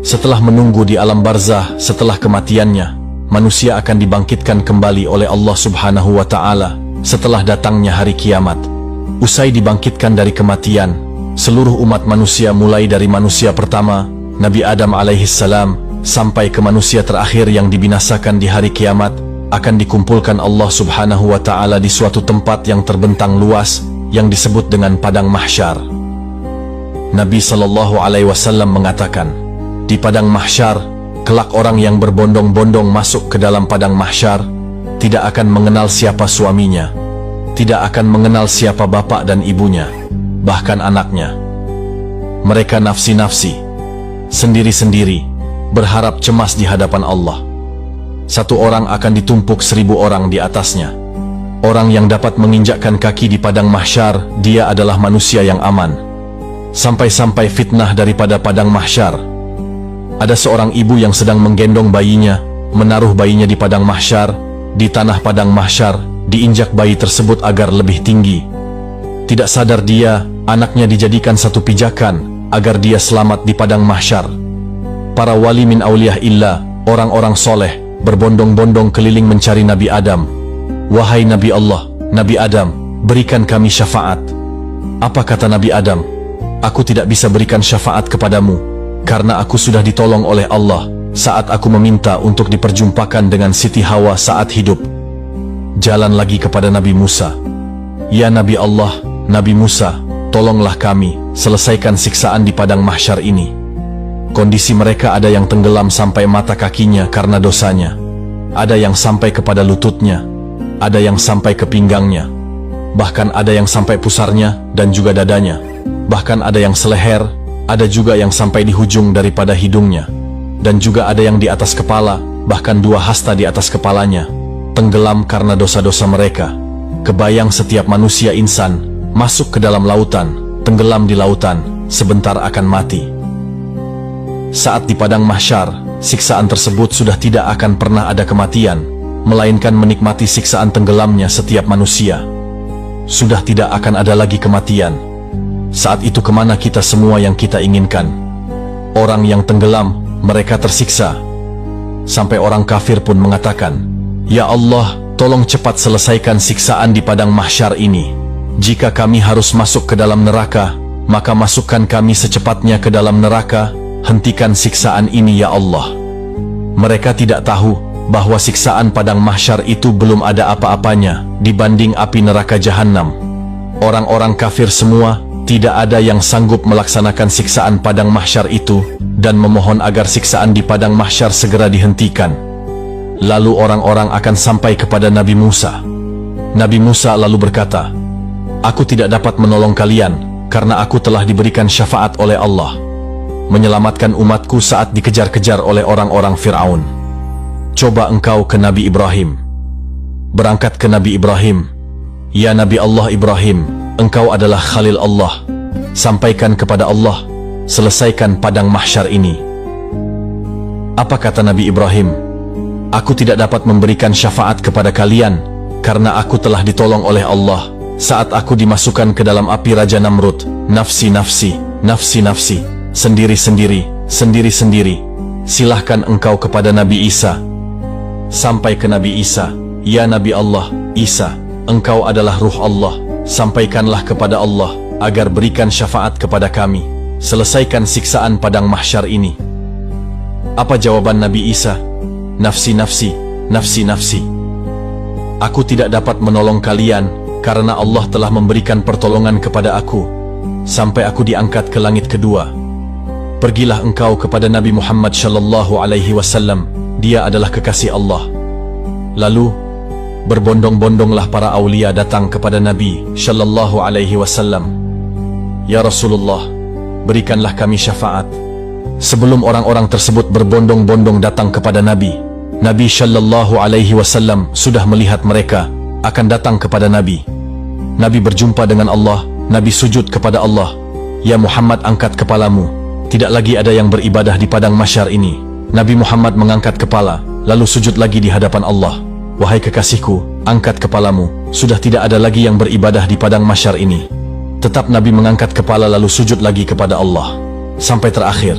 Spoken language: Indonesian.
Setelah menunggu di alam barzah setelah kematiannya, manusia akan dibangkitkan kembali oleh Allah Subhanahu wa Ta'ala setelah datangnya hari kiamat. Usai dibangkitkan dari kematian, seluruh umat manusia mulai dari manusia pertama, Nabi Adam alaihissalam, sampai ke manusia terakhir yang dibinasakan di hari kiamat, akan dikumpulkan Allah Subhanahu wa Ta'ala di suatu tempat yang terbentang luas yang disebut dengan Padang Mahsyar. Nabi SAW mengatakan, di Padang Mahsyar, kelak orang yang berbondong-bondong masuk ke dalam Padang Mahsyar tidak akan mengenal siapa suaminya, tidak akan mengenal siapa bapak dan ibunya, bahkan anaknya. Mereka nafsi-nafsi, sendiri-sendiri, berharap cemas di hadapan Allah. Satu orang akan ditumpuk 1000 orang di atasnya. Orang yang dapat menginjakkan kaki di Padang Mahsyar, dia adalah manusia yang aman. Sampai-sampai fitnah daripada Padang Mahsyar. Ada seorang ibu yang sedang menggendong bayinya, menaruh bayinya di Padang Mahsyar, di tanah Padang Mahsyar, diinjak bayi tersebut agar lebih tinggi. Tidak sadar dia, anaknya dijadikan satu pijakan, agar dia selamat di Padang Mahsyar. Para wali min auliyah illah, orang-orang soleh, berbondong-bondong keliling mencari Nabi Adam. Wahai Nabi Allah, Nabi Adam, berikan kami syafaat. Apa kata Nabi Adam? Aku tidak bisa berikan syafaat kepadamu, karena aku sudah ditolong oleh Allah saat aku meminta untuk diperjumpakan dengan Siti Hawa saat hidup. Jalan lagi kepada Nabi Musa. Ya Nabi Allah, Nabi Musa, tolonglah kami, selesaikan siksaan di Padang Mahsyar ini. Kondisi mereka ada yang tenggelam sampai mata kakinya karena dosanya. Ada yang sampai kepada lututnya, ada yang sampai ke pinggangnya, bahkan ada yang sampai pusarnya dan juga dadanya. Bahkan ada yang seleher, ada juga yang sampai di hujung daripada hidungnya, dan juga ada yang di atas kepala, bahkan 2 hasta di atas kepalanya, tenggelam karena dosa-dosa mereka. Kebayang setiap manusia insan masuk ke dalam lautan, tenggelam di lautan, sebentar akan mati. Saat di Padang Mahsyar, siksaan tersebut sudah tidak akan pernah ada kematian, melainkan menikmati siksaan tenggelamnya setiap manusia. Sudah tidak akan ada lagi kematian. Saat itu kemana kita semua yang kita inginkan? Orang yang tenggelam, mereka tersiksa. Sampai orang kafir pun mengatakan, Ya Allah, tolong cepat selesaikan siksaan di Padang Mahsyar ini. Jika kami harus masuk ke dalam neraka, maka masukkan kami secepatnya ke dalam neraka. Hentikan siksaan ini ya Allah. Mereka tidak tahu bahwa siksaan Padang Mahsyar itu belum ada apa-apanya dibanding api neraka Jahannam. Orang-orang kafir semua, tidak ada yang sanggup melaksanakan siksaan Padang Mahsyar itu dan memohon agar siksaan di Padang Mahsyar segera dihentikan. Lalu orang-orang akan sampai kepada Nabi Musa. Nabi Musa lalu berkata, Aku tidak dapat menolong kalian karena aku telah diberikan syafaat oleh Allah, menyelamatkan umatku saat dikejar-kejar oleh orang-orang Fir'aun. Coba engkau ke Nabi Ibrahim. Berangkat ke Nabi Ibrahim. Ya Nabi Allah Ibrahim, engkau adalah Khalil Allah. Sampaikan kepada Allah, selesaikan Padang Mahsyar ini. Apa kata Nabi Ibrahim? Aku tidak dapat memberikan syafaat kepada kalian karena aku telah ditolong oleh Allah saat aku dimasukkan ke dalam api Raja Namrud. Nafsi-nafsi, nafsi-nafsi, sendiri-sendiri, sendiri-sendiri. Silahkan engkau kepada Nabi Isa. Sampai ke Nabi Isa. Ya Nabi Allah, Isa, engkau adalah ruh Allah. Sampaikanlah kepada Allah agar berikan syafaat kepada kami. Selesaikan siksaan Padang Mahsyar ini. Apa jawaban Nabi Isa? Nafsi-nafsi, nafsi-nafsi. Aku tidak dapat menolong kalian karena Allah telah memberikan pertolongan kepada aku sampai aku diangkat ke langit kedua. Pergilah engkau kepada Nabi Muhammad sallallahu alaihi wasallam. Dia adalah kekasih Allah. Lalu berbondong-bondonglah para aulia datang kepada Nabi sallallahu alaihi wasallam. Ya Rasulullah, berikanlah kami syafaat. Sebelum orang-orang tersebut berbondong-bondong datang kepada Nabi, Nabi sallallahu alaihi wasallam sudah melihat mereka akan datang kepada Nabi. Nabi berjumpa dengan Allah. Nabi sujud kepada Allah. Ya Muhammad, angkat kepalamu. Tidak lagi ada yang beribadah di Padang Mahsyar ini. Nabi Muhammad mengangkat kepala, lalu sujud lagi di hadapan Allah. Wahai kekasihku, angkat kepalamu. Sudah tidak ada lagi yang beribadah di Padang Mahsyar ini. Tetap Nabi mengangkat kepala lalu sujud lagi kepada Allah. Sampai terakhir,